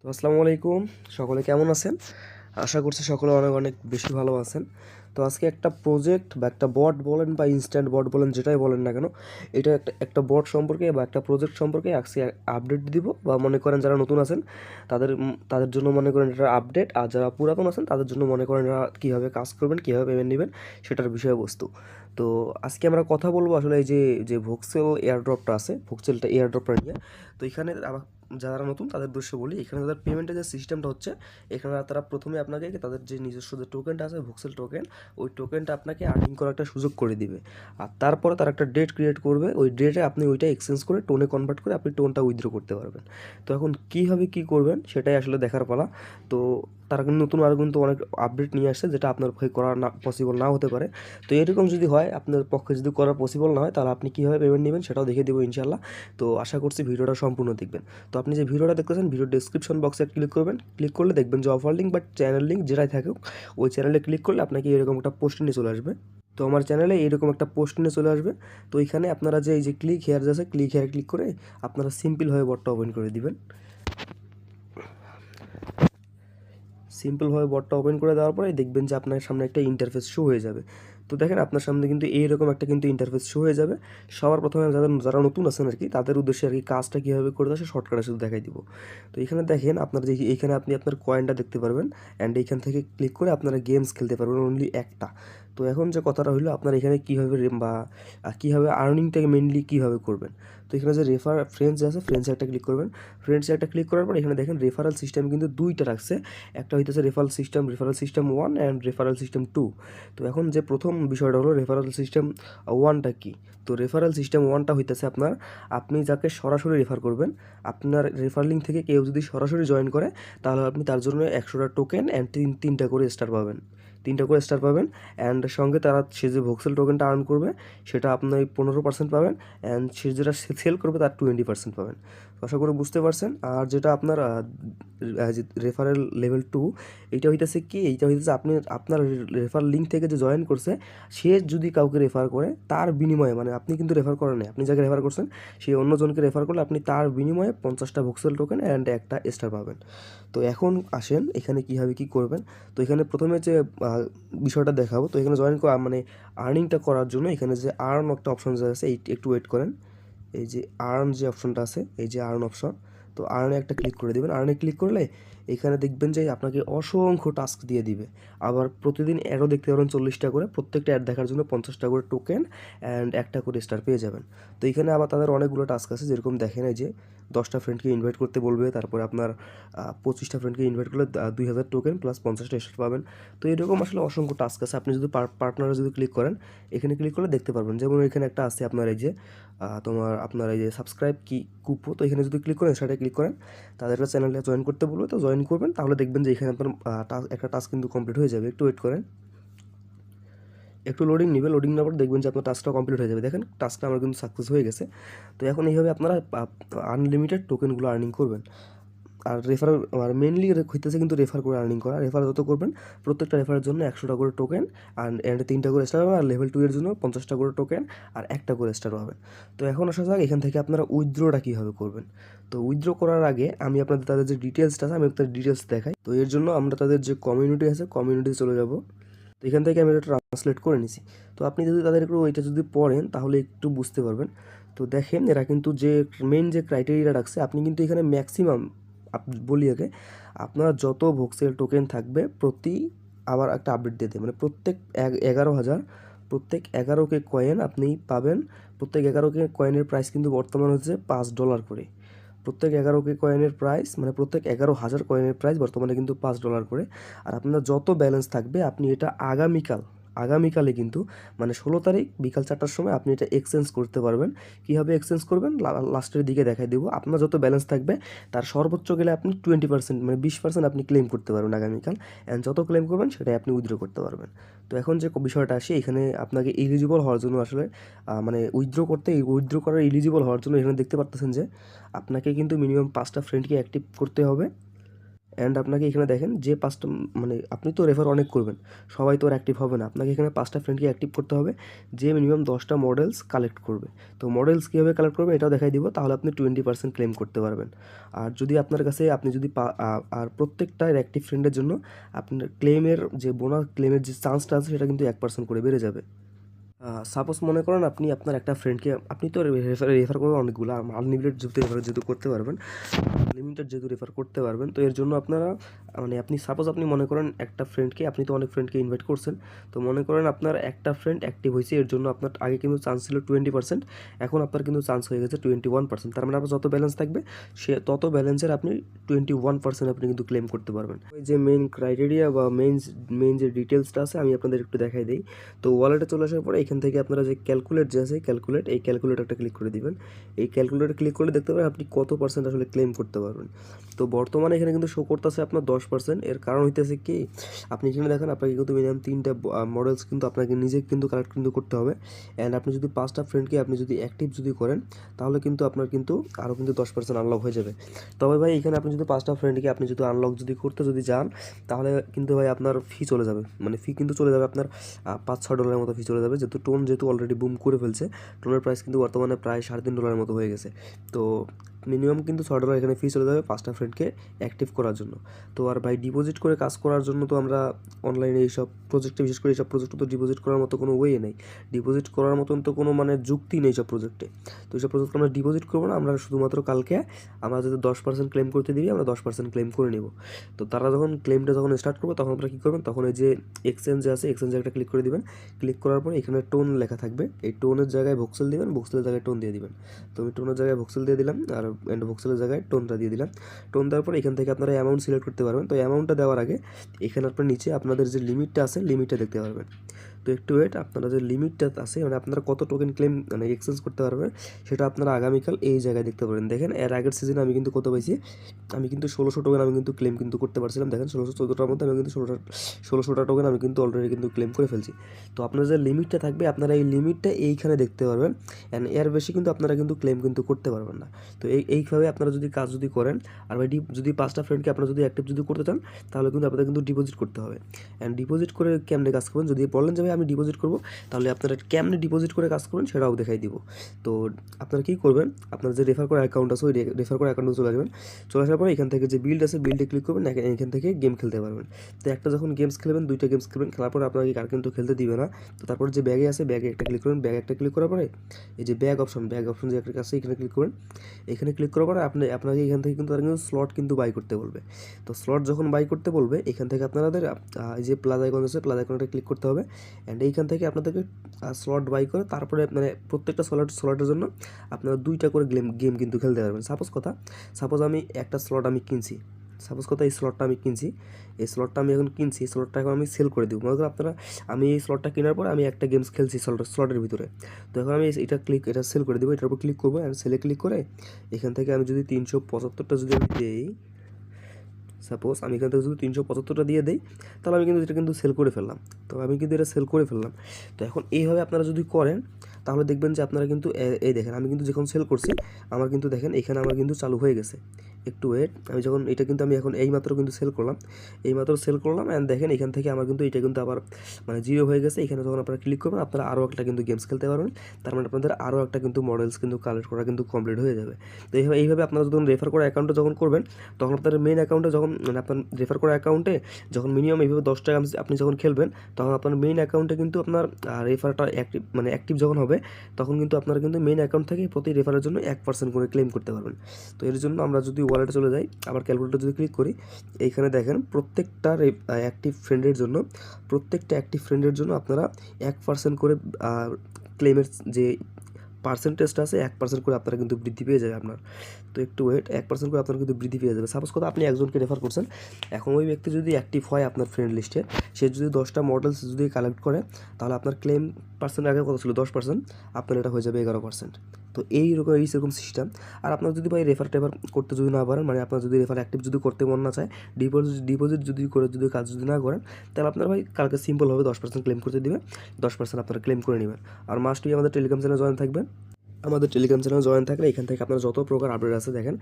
তো আসসালামু আলাইকুম, সকলে কেমন আছেন? আশা করছি সকলে অনেক অনেক বেশি ভালো আছেন। তো আজকে একটা প্রজেক্ট বা একটা বট বলেন বা ইনস্ট্যান্ট বট বলেন, যেটাই বলেন না কেন, এটা একটা বট সম্পর্কে বা একটা প্রজেক্ট সম্পর্কে আজকে আপডেট দিব। বা মনে করেন যারা নতুন আছেন তাদের জন্য মনে করেন এটা আপডেট, আর যারা পুরাতন আছেন তাদের জন্য মনে করেন এরা কীভাবে কাজ করবেন, কীভাবে পেমেন্ট নেবেন, সেটার বিষয়বস্তু। তো আজকে আমরা কথা বলবো আসলে এই যে যে ভোক্সেল এয়ারড্রপটা আছে, ভোক্সেলটা এয়ারড্রপটা নিয়ে। তো এখানে যারা নতুন তাদের উদ্দেশ্যে বলি, এখানে তাদের পেমেন্টের যে সিস্টেমটা হচ্ছে, এখানে তারা প্রথমে আপনাকে তাদের যে নিজস্ব যে টোকেনটা আছে ভোক্সেল টোকেন, ওই টোকেনটা আপনাকে আর্নিং করার একটা সুযোগ করে দিবে। আর তারপরে তারা একটা ডেট ক্রিয়েট করবে, ওই ডেটে আপনি ওইটা এক্সচেঞ্জ করে টোনে কনভার্ট করে আপনি টোনটা উইথড্র করতে পারবেন। তো এখন কীভাবে কী করবেন সেটাই আসলে দেখার পালা। তো তারা কিন্তু নতুন আরও কিন্তু অনেক আপডেট নিয়ে আসছে, যেটা আপনার পক্ষে করা না পসিবল নাও হতে পারে। তো এরকম যদি হয়, আপনার পক্ষে যদি করা পসিবল না হয়, তাহলে আপনি কীভাবে পেমেন্ট নেবেন সেটাও দেখিয়ে দেবো ইনশাল্লাহ। তো আশা করছি ভিডিওটা সম্পূর্ণ দেখবেন। তো আপনি যে ভিডিওটা দেখতেছেন, ভিডিওর ডেসক্রিপশন বক্সে ক্লিক করবেন। ক্লিক করলে দেখবেন যে অফার লিঙ্ক বা চ্যানেল লিঙ্ক যেটাই থাকুক, ওই চ্যানেলে ক্লিক করলে আপনাকে এরকম একটা পোস্ট নিয়ে চলে আসবে। তো আমার চ্যানেলে এরকম একটা পোস্ট নিয়ে চলে আসবে। তো এখানে আপনারা যে এই যে ক্লিক হেয়ার আছে, ক্লিক হেয়ার ক্লিক করে আপনারা সিম্পলভাবে বটটা ওপেন করে দিবেন। সিম্পলভাবে বটটা ওপেন করে দেওয়ার পরে দেখবেন যে আপনার সামনে একটা ইন্টারফেস শো হয়ে যাবে। তো দেখেন আপনার সামনে কিন্তু এইরকম একটা কিন্তু ইন্টারফেস শো হয়ে যাবে। সবার প্রথমে যারা নতুন আছেন আর কি, তাদের উদ্দেশ্যে আর কি কাজটা কীভাবে করতে হয় শর্টকাটে শুধু দেখাই দিব। তো এখানে দেখেন আপনার যে এইখানে আপনি আপনার কয়েনটা দেখতে পারবেন, অ্যান্ড এইখান থেকে ক্লিক করে আপনারা গেমস খেলতে পারবেন অনলি একটা। তো এখন যে কথাটা হলো, আপনারা এখানে কীভাবে কীভাবে আর্নিংটাকে মেনলি কীভাবে করবেন। তো এখানে যে ফ্রেন্ডস আছে, ফ্রেন্ডসে একটা ক্লিক করবেন। ফ্রেন্ডসে একটা ক্লিক করার পর এখানে দেখেন রেফারেল সিস্টেম কিন্তু দুইটা রাখছে। একটা হইতেছে referral system 1 and referral system 2। তো এখন যে প্রথম বিষয়টা হলো রেফারেল সিস্টেম 1টা কি। তো রেফারেল সিস্টেম 1টা হইতেছে আপনি যাকে সরাসরি রেফার করবেন, আপনার রেফার লিঙ্ক থেকে কেউ যদি সরাসরি জয়েন করে, তাহলে আপনি তার জন্য 100টা টোকেন অ্যান্ড তিনটা করে স্টার পাবেন। 3টা করে স্টার পাবেন, অ্যান্ড সঙ্গে সে যে ভোক্সেল টোকেনটা আর্ন করবে সেটা আপনার 15% পাবেন, অ্যান্ড সে যেটা সেল করবে তার 20% পাবেন। আশা করি বুঝতে পারছেন। আর যেটা আপনার রেফারেল লেভেল 2, এইটা হইতেছে কি, এইটা হইতেছে আপনি আপনার রেফার লিঙ্ক থেকে যে জয়েন করছে, সে যদি কাউকে রেফার করে তার বিনিময়ে, মানে আপনি কিন্তু রেফার করেন নাই, আপনি যাকে রেফার করছেন সে অন্যজনকে রেফার করলে আপনি তার বিনিময়ে 50টা ভোক্সেল টোকেন অ্যান্ড একটা স্টার পাবেন। তো এখন আসেন এখানে কীভাবে কী করবেন। তো এখানে প্রথমে যে বিষয়টা দেখাবো, তো এখানে জয়েন করা মানে আর্নিংটা করার জন্য এখানে যে আর্ন একটা অপশন যে আছে, এই একটু ওয়েট করেন। এই যে আর্ন যে অপশনটা আছে, এই যে আর্ন অপশন, তো আর্নে একটা ক্লিক করে দেবেন। আর্নে ক্লিক করলে এখানে দেখবেন যে আপনাকে অসংখ্য টাস্ক দিয়ে দিবে। আবার প্রতিদিন অ্যাডও দেখতে পারেন 40টা করে, প্রত্যেকটা অ্যাড দেখার জন্য 50টা করে টোকেন অ্যান্ড একটা করে স্টার পেয়ে যাবেন। তো এখানে আবার তাদের অনেকগুলো টাস্ক আছে, যেরকম দেখেন এই যে 10টা ফ্রেন্ডকে ইনভাইট করতে বলবে, তারপরে আপনার 25টা ফ্রেন্ডকে ইনভাইট করলে 2000 টোকেন প্লাস 50টা স্টার পাবেন। তো এরকম আসলে অসংখ্য টাস্ক আছে। আপনি যদি পার্টনারে যদি ক্লিক করেন, এখানে ক্লিক করলে দেখতে পারবেন, যেমন এখানে একটা আছে আপনার এই যে আপনার এই যে সাবস্ক্রাইব কি কুপো, তো এখানে যদি ক্লিক করেন, সেটা ক্লিক করেন, তাদের একটা চ্যানেলে জয়েন করতে বলবে, তো জয়েন করবেন। তাহলে দেখবেন যে এখানে আপনার একটা টাস্ক কিন্তু কমপ্লিট হয়ে যাবে। একটু ওয়েট করেন, একটু লোডিং নেবে। লোডিং নেওয়ার পর দেখবেন যে আপনার টাস্কটা কমপ্লিট হয়ে যাবে। দেখেন টাস্কটা আমার কিন্তু সাকসেস হয়ে গেছে। তো এখন এইভাবে আপনারা আনলিমিটেড টোকেনগুলো আর্নিং করবেন। আর মেনলি হইতেছে কিন্তু রেফার করে আর্নিং করা। রেফার যত করবেন, প্রত্যেকটা রেফারের জন্য 100টা করে টোকেন অ্যান্ড 3টা করে স্টার পাবেন। আর লেভেল 2 এর জন্য 50টা করে টোকেন আর একটা করে স্টার পাবেন। তো এখন আসা যাক এখান থেকে আপনারা উইথড্রটা কীভাবে করবেন। তো উইথড্র করার আগে আমি আপনাদের তাদের যে ডিটেলসটা আছে, আমি আপনাদের ডিটেলস দেখাই। তো এর জন্য আমরা তাদের যে কমিউনিটি আছে, কমিউনিটি চলে যাব। তো এখান থেকে আমি এটা ট্রান্সলেট করে নিছি। তো আপনি যদি তাদের একটু এটা যদি পড়েন, তাহলে একটু বুঝতে পারবেন। তো দেখেন এরা কিন্তু যে মেন যে ক্রাইটেরিয়া রাখছে, আপনি কিন্তু এখানে ম্যাক্সিমাম বলি আগে, আপনার যত ভোক্সেল টোকেন থাকবে আবার একটা আপডেট দিয়ে দেয়, মানে প্রত্যেক 11,000 প্রত্যেক 11কে কয়েন আপনি পাবেন। প্রত্যেক 11কে কয়েনের প্রাইস কিন্তু বর্তমান হচ্ছে $5 করে। প্রত্যেক 11কে কয়েনের প্রাইস, মানে প্রত্যেক 11,000 কয়েনের প্রাইস বর্তমানে কিন্তু $5 করে। আর আপনার যত ব্যালেন্স থাকবে আপনি এটা আগামীকালে কিন্তু, মানে 16 তারিখ বিকাল 4টার সময় আপনি এটা এক্সচেঞ্জ করতে পারবেন। কীভাবে এক্সচেঞ্জ করবেন লাস্টের দিকে দেখাই দেবো। আপনার যত ব্যালেন্স থাকবে তার সর্বোচ্চ গেলে আপনি 20%, মানে 20% আপনি ক্লেম করতে পারবেন আগামীকাল, অ্যান্ড যত ক্লেম করবেন সেটাই আপনি উইথড্র করতে পারবেন। তো এখন যে বিষয়টা আসে, এখানে আপনাকে এলিজিবল হওয়ার জন্য আসলে মানে উইথড্র করার এলিজিবল হওয়ার জন্য এখানে দেখতে পারতেছেন যে আপনাকে কিন্তু মিনিমাম 5টা ফ্রেন্ডকে অ্যাক্টিভ করতে হবে। অ্যান্ড আপনাকে এখানে দেখেন যে 5টা মানে আপনি তো রেফার অনেক করবেন, সবাই তো আর অ্যাক্টিভ হবে না, আপনাকে এখানে 5টা ফ্রেন্ডকে অ্যাক্টিভ করতে হবে যে মিনিমাম 10টা মডেলস কালেক্ট করবে। তো মডেলস কীভাবে কালেক্ট করবে এটাও দেখাই দিব, তাহলে আপনি 20% ক্লেম করতে পারবেন। আর যদি আপনার কাছে আপনি যদি আর প্রত্যেকটা অ্যাক্টিভ ফ্রেন্ডের জন্য আপনার ক্লেমের যে বোনাস ক্লেমের যে চান্সটা আছে সেটা কিন্তু 1% করে বেড়ে যাবে। সাপোজ মনে করেন আপনি আপনার একটা ফ্রেন্ডকে, আপনি তো রেফার করবেন অনেকগুলো, আনলিমিটেড যেহেতু করতে পারবেন, লিমিটেড যেহেতু রেফার করতে পারবেন, তো এর জন্য আপনারা মানে আপনি সাপোজ আপনি মনে করেন একটা ফ্রেন্ডকে, আপনি তো অনেক ফ্রেন্ডকে ইনভাইট করছেন, তো মনে করেন আপনার একটা ফ্রেন্ড অ্যাক্টিভ হয়েছে, এর জন্য আপনার আগে কিন্তু চান্স ছিল 20%, এখন আপনার কিন্তু চান্স হয়ে গেছে 21%। তার মানে আপনার যত ব্যালেন্স থাকবে সে তত ব্যালেন্সের আপনি 21% আপনি কিন্তু ক্লেম করতে পারবেন। ওই যে মেইন ক্রাইটেরিয়া বা মেইন যে ডিটেলসটা আছে আমি আপনাদের একটু দেখাই দিই। তো ওয়ালেটে চলে আসার পরে এখান থেকে আপনারা যে ক্যালকুলেট যে আছে এই ক্যালকুলেটরটা ক্লিক করে দিবেন। এই ক্যালকুলেটর ক্লিক করলে দেখতে পাবেন আপনি কত পার্সেন্ট আসলে ক্লেম করতে পারবেন। তো বর্তমানে এখানে কিন্তু শো করতেছে আপনার 10%। এর কারণ হইতেছে কি, আপনি এখানে দেখেন আপনাকে কিন্তু মিনিমাম 3টা মডেলস কিন্তু আপনাকে নিজে কিন্তু কালেক্ট কিন্তু করতে হবে। অ্যান্ড আপনি যদি 5টা ফ্রেন্ডকে আপনি যদি অ্যাক্টিভ যদি করেন তাহলে কিন্তু আপনার কিন্তু আরও কিন্তু 10% আনলক হয়ে যাবে। তবে ভাই এখানে আপনি যদি 5টা ফ্রেন্ডকে আপনি যদি আনলক যদি করতে যদি যান তাহলে কিন্তু ভাই আপনার ফি চলে যাবে, মানে ফি কিন্তু চলে যাবে আপনার $5-6 মতো ফি চলে যাবে, যেহেতু অলরেডি বুম করে ফেলছে। টোনের প্রাইস কিন্তু বর্তমানে প্রায় $3.5 মতো হয়ে গেছে। তো মিনিমাম কিন্তু $6 এখানে ফি চলে যাবে 5টা ফ্রেন্ডকে অ্যাক্টিভ করার জন্য। তো আর ভাই ডিপোজিট করে কাজ করার জন্য তো আমরা অনলাইনে এইসব প্রজেক্টে, বিশেষ করে এইসব প্রজেক্টে তো ডিপোজিট করার মতো কোনো ওয়ে নেই, ডিপোজিট করার মতন তো কোনো মানে যুক্তি নেই সব প্রজেক্টে। তো এইসব প্রজেক্টে আমরা ডিপোজিট করবো না, আমরা শুধুমাত্র কালকে আমরা যদি 10% ক্লেম করতে দিবি আমরা 10% ক্লেম করে নেব। তো তারা যখন ক্লেমটা যখন স্টার্ট করবে তখন আপনারা কী করবেন, তখন এই যে এক্সচেঞ্জে আছে এক্সচেঞ্জে একটা ক্লিক করে দিবেন। ক্লিক করার পরে এখানে টোন লেখা থাকবে, এই টোনের জায়গায় ভোক্সেল দিবেন, ভোক্সেলের জায়গায় টোন দিয়ে দিবেন। তো আমি টোনের জায়গায় ভোক্সেল দিয়ে দিলাম আর ভোক্সেলের জায়গায় টোনটা দিয়ে দিলাম। টোন দেওয়ার পর এখান থেকে আপনারা অ্যামাউন্ট সিলেক্ট করতে পারবেন। তো অ্যামাউন্টটা দেওয়ার আগে এখানে আপনার নিচে আপনাদের যে লিমিটটা আছে লিমিটটা দেখতে পারবেন। তো একটু ওয়েট, আপনারা যে লিমিটটা আছে মানে আপনারা কত টোকেন ক্লেম মানে এক্সচেঞ্জ করতে পারবেন সেটা আপনারা আগামীকাল এই জায়গায় দেখতে পারেন। দেখেন এর আগের সিজনে আমি কিন্তু কত পাইছি, আমি কিন্তু 1600 টোকেন আমি কিন্তু ক্লেম কিন্তু করতে পারছিলাম। দেখেন 1614টার মধ্যে আমি কিন্তু 16টা টোকেন আমি কিন্তু অলরেডি কিন্তু ক্লেম করে ফেলছি। তো আপনার যে লিমিটটা থাকবে আপনারা এই লিমিটটা এইখানে দেখতে পারবেন, অ্যান্ড এর বেশি কিন্তু আপনারা কিন্তু ক্লেম কিন্তু করতে পারবেন না। তো এইভাবে আপনারা যদি কাজ যদি করেন, আর ভাই যদি 5টা ফ্রেন্ডকে আপনারা যদি অ্যাক্টিভ যদি করতে চান তাহলে কিন্তু আপনাদের কিন্তু ডিপোজিট করতে হবে। অ্যান্ড ডিপোজিট করে কেমনে কাজ করবেন, যদি বলেন যে ভাই আমি ডিপোজিট করবো তাহলে আপনারা কেমনে ডিপোজিট করে কাজ করবেন সেটাও দেখাই দিব। তো আপনারা কী করবেন, আপনার যে রেফার করা অ্যাকাউন্ট আছে ওই রেফার করা অ্যাকাউন্টে চলে আসবেন। চলে আসার পরে এখান থেকে যে বিল্ড আছে বিল্ডে ক্লিক করবেন, এখান থেকে গেম খেলতে পারবেন। তো একটা যখন গেমস খেলবেন 2টা গেমস খেলবেন, খেলার পরে আপনাকে কার কিন্তু খেলতে দিবে না। তো তারপর যে ব্যাগে আছে ব্যাগে একটা ক্লিক করবেন, ব্যাগে একটা ক্লিক করার পরে এই যে ব্যাগ অপশন যে একটা আছে এখানে ক্লিক করবেন। এখানে ক্লিক করার পরে আপনাকে এখান থেকে কিন্তু তারা কিন্তু স্লট কিন্তু বাই করতে বলবে। তো স্লট যখন বাই করতে বলবে এখান থেকে আপনাদের এই যে প্লাস আইকন আছে প্লাস আইকনটা ক্লিক করতে হবে। অ্যান্ড এইখান থেকে আপনাদেরকে স্লট বাই করে তারপরে মানে প্রত্যেকটা স্লটের জন্য আপনারা 2টা করে গেম কিন্তু খেলতে পারবেন। সাপোজ আমি একটা স্লট আমি কিনছি, এই স্লটটা আমি কিনছি, এই স্লটটা আমি এখন কিনছি, এই স্লটটা এখন আমি সেল করে দেবো। মনে করেন আপনারা আমি এই স্লটটা কেনার পর আমি একটা গেমস খেলছি স্লটের ভিতরে, তো এখন আমি এটা সেল করে দেবো, এটার উপর ক্লিক করবো অ্যান্ড সেলে ক্লিক করে এখান থেকে আমি যদি 375টা যদি আমি দিই, সাপোজ আমি এখান থেকে যদি 375টা দিয়ে দিই তাহলে আমি কিন্তু এটা কিন্তু সেল করে ফেললাম। তো আমি কিন্তু এটা সেল করে ফেললাম। তো এখন এইভাবে আপনারা যদি করেন তাহলে দেখবেন যে আপনারা কিন্তু এই দেখেন আমি কিন্তু যখন সেল করছি আমার কিন্তু দেখেন এখানে আমার কিন্তু চালু হয়ে গেছে। একটু ওয়েট, আমি যখন এটা কিন্তু আমি এখন এইমাত্র কিন্তু সেল করলাম, অ্যান্ড দেখেন এখান থেকে আমার কিন্তু এটা কিন্তু আবার মানে 0 হয়ে গেছে। এখানে যখন আপনারা ক্লিক করবেন আপনারা আরও একটা কিন্তু গেমস খেলতে পারবেন, তার মানে আপনাদের আরও একটা কিন্তু মডেলস কিন্তু কালেক্ট করা কিন্তু কমপ্লিট হয়ে যাবে। তো এইভাবে আপনারা যখন রেফার করা অ্যাকাউন্টে যখন করবেন তখন আপনাদের মেইন অ্যাকাউন্টে যখন মানে আপনার রেফার করা অ্যাকাউন্টে যখন মিনিমাম এইভাবে 10টা আপনি যখন খেলবেন তখন আপনার মেইন অ্যাকাউন্টে কিন্তু আপনার রেফারটা অ্যাক্টিভ যখন হবে তখন কিন্তু আপনারা কিন্তু মেইন অ্যাকাউন্ট থেকে প্রতি রেফারের জন্য 1% করে ক্লেম করতে পারবেন। তো এর জন্য আমরা যদি ওয়ালেটে চলে যাই আবার ক্যালকুলেটর যদি ক্লিক করি, এইখানে দেখেন প্রত্যেকটা অ্যাক্টিভ ফ্রেন্ডের জন্য আপনারা 1% করে ক্লেমের যে পার্সেন্টেজটা আছে 1% করে আপনারা কিন্তু বৃদ্ধি পেয়ে যাবে আপনার। তো একটু ওয়েট, 1% করে আপনার কিন্তু বৃদ্ধি পেয়ে যাবে। সাপোজ কথা আপনি একজনকে রেফার করছেন, এখন ওই ব্যক্তি যদি অ্যাক্টিভ হয় আপনার ফ্রেন্ড লিস্টে, সে যদি 10টা মডেলস যদি কালেক্ট করে তাহলে আপনার ক্লেম পার্সেন্ট আগে কত ছিল 10%, আপনার এটা হয়ে যাবে 11%। তো এইরকম সিস্টেম। আর আপনার যদি ভাই রেফার করতে যদি না পারেন, মানে আপনার যদি রেফার অ্যাক্টিভ যদি করতে মন না চায়, ডিপোজিট যদি কাজ যদি না করেন তাহলে আপনার ভাই কালকে সিম্পলভাবে 10% ক্লেম করতে দিবে, 10% আপনারা ক্লেম করে নেবেন। আর মাস্ট বি আমাদের টেলিগ্রাম চ্যানেলে জয়েন থাকবেন। আমাদের টেলিগ্রাম চ্যানেল জয়েন থাকলে এখান থেকে আপনার যত প্রকার আপডেট আছে দেখেন।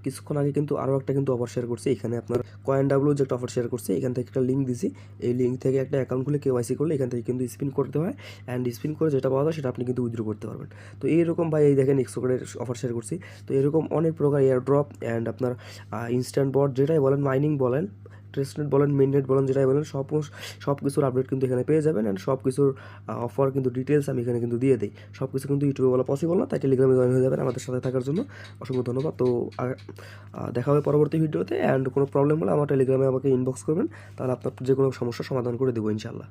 কিছুক্ষণ আগে কিন্তু আরও একটা কিন্তু অফার শেয়ার করছি, এখানে আপনার কয়েন যে একটা অফার শেয়ার করছি, এখান থেকে একটা লিঙ্ক দিছি। এই লিঙ্ক থেকে একটা অ্যাকাউন্ট খুলে কেওয়াইসি করলে এখান থেকে কিন্তু স্পিন করতে হয়, অ্যান্ড স্পিন করে যেটা পাওয়া যায় সেটা আপনি কিন্তু উইথড্র করতে পারবেন। তো এইরকম ভাই এই দেখেন এক্সকোডের অফার শেয়ার করছি। তো এরকম অনেক প্রকার এয়ার ড্রপ অ্যান্ড আপনার ইনস্ট্যান্ট বট যেটাই বলেন, মাইনিং বলেন, টেস্টনেট বলেন, মেইননেট বলেন, যেটাই বলেন সব কিছুর আপডেট কিন্তু এখানে পেয়ে যাবেন। অ্যান্ড সব কিছুর অফার কিন্তু ডিটেলস আমি এখানে কিন্তু দিয়ে দিই। সব কিছু কিন্তু ইউটিউবে বলা পসিবল না, তাই টেলিগ্রামে জয়েন হয়ে যাবেন আমাদের সাথে থাকার জন্য। অসংখ্য ধন্যবাদ। তো দেখা হবে পরবর্তী ভিডিওতে। অ্যান্ড কোনো প্রবলেম হলে আমার টেলিগ্রামে আমাকে ইনবক্স করবেন, তাহলে আপনার যে কোনো সমস্যার সমাধান করে দেবো ইনশাল্লাহ।